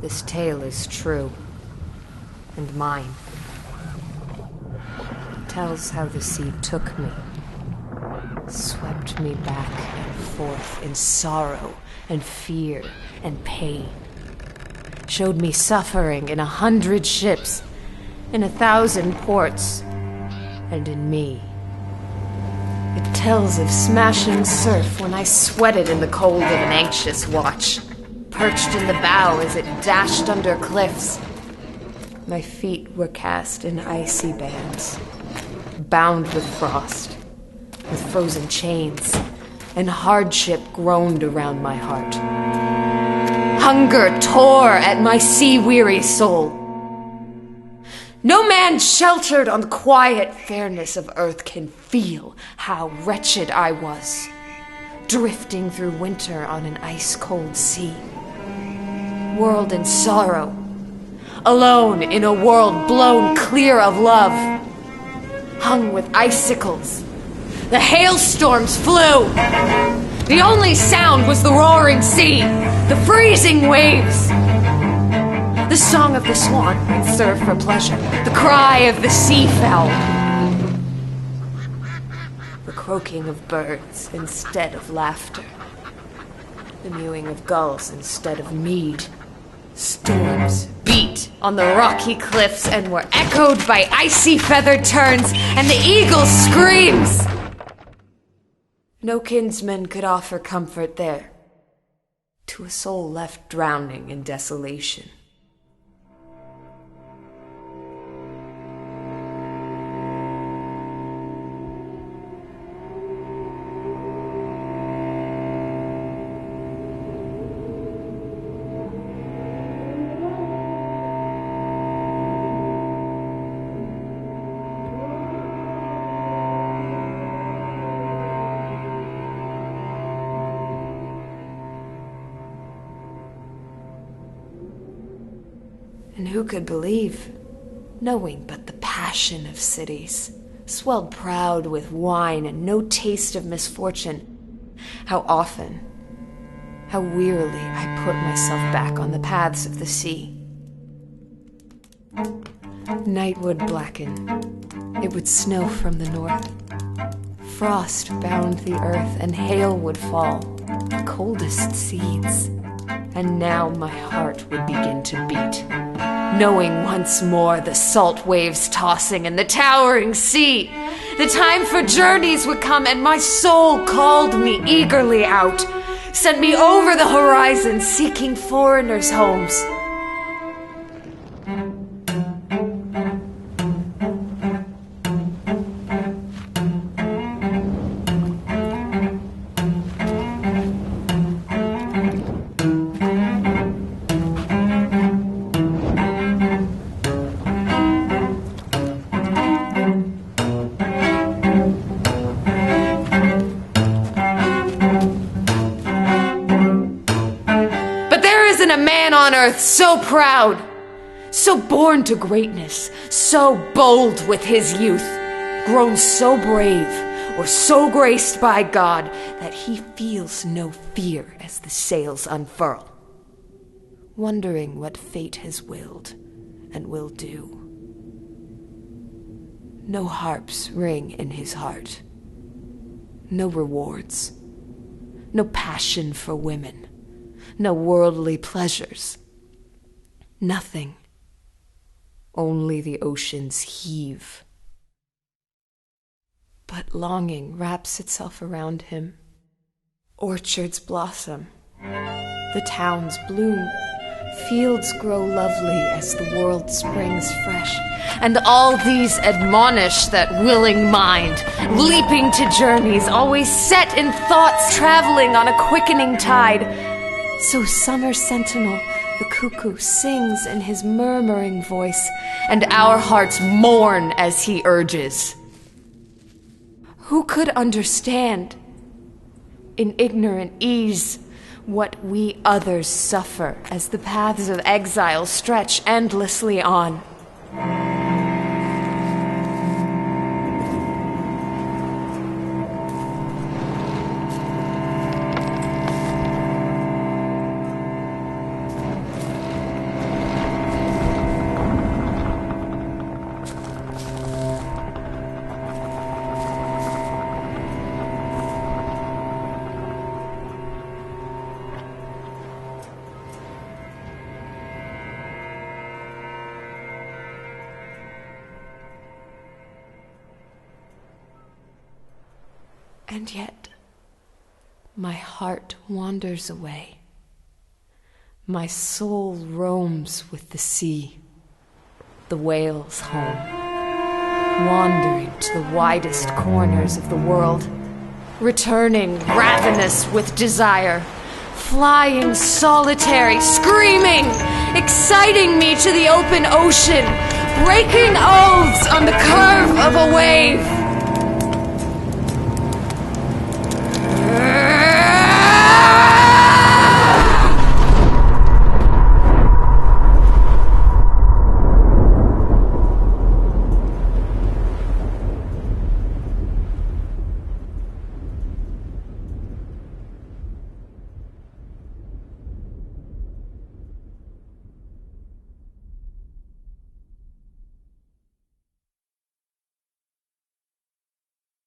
This tale is true, and mine. It tells how the sea took me, swept me back and forth in sorrow and fear and pain, showed me suffering in 100 ships, in 1,000 ports, and in me. It tells of smashing surf when I sweated in the cold of an anxious watch, perched in the bow as it dashed under cliffs. My feet were cast in icy bands, bound with frost, with frozen chains, and hardship groaned around my heart. Hunger tore at my sea-weary soul. No man sheltered on the quiet fairness of earth can feel how wretched I was, drifting through winter on an ice-cold sea, whirled in sorrow, alone in a world blown clear of love, hung with icicles. The hailstorms flew. The only sound was the roaring sea, the freezing waves. The song of the swan might serve for pleasure, the cry of the seafowl, the croaking of birds instead of laughter, the mewing of gulls instead of mead. Storms beat on the rocky cliffs and were echoed by icy feathered terns and the eagle's screams. No kinsman could offer comfort there to a soul left drowning in desolation. And who could believe, knowing but the passion of cities, swelled proud with wine and no taste of misfortune, how often, how wearily I put myself back on the paths of the sea. Night would blacken, it would snow from the north, frost bound the earth and hail would fall, the coldest seeds, and now my heart would begin to beat, knowing once more the salt waves tossing and the towering sea. The time for journeys would come, and my soul called me eagerly out, sent me over the horizon seeking foreigners' homes. On earth so proud, so born to greatness, so bold with his youth, grown so brave or so graced by God that he feels no fear as the sails unfurl, wondering what fate has willed and will do. No harps ring in his heart, no rewards, no passion for women, no worldly pleasures. Nothing. Only the oceans heave. But longing wraps itself around him. Orchards blossom. The towns bloom. Fields grow lovely as the world springs fresh. And all these admonish that willing mind, leaping to journeys, always set in thoughts traveling on a quickening tide. So summer sentinel, the cuckoo, sings in his murmuring voice, and our hearts mourn as he urges. Who could understand, in ignorant ease, what we others suffer as the paths of exile stretch endlessly on? And yet, my heart wanders away. My soul roams with the sea, the whale's home, wandering to the widest corners of the world, returning ravenous with desire, flying solitary, screaming, exciting me to the open ocean, breaking oaths on the curve of a wave.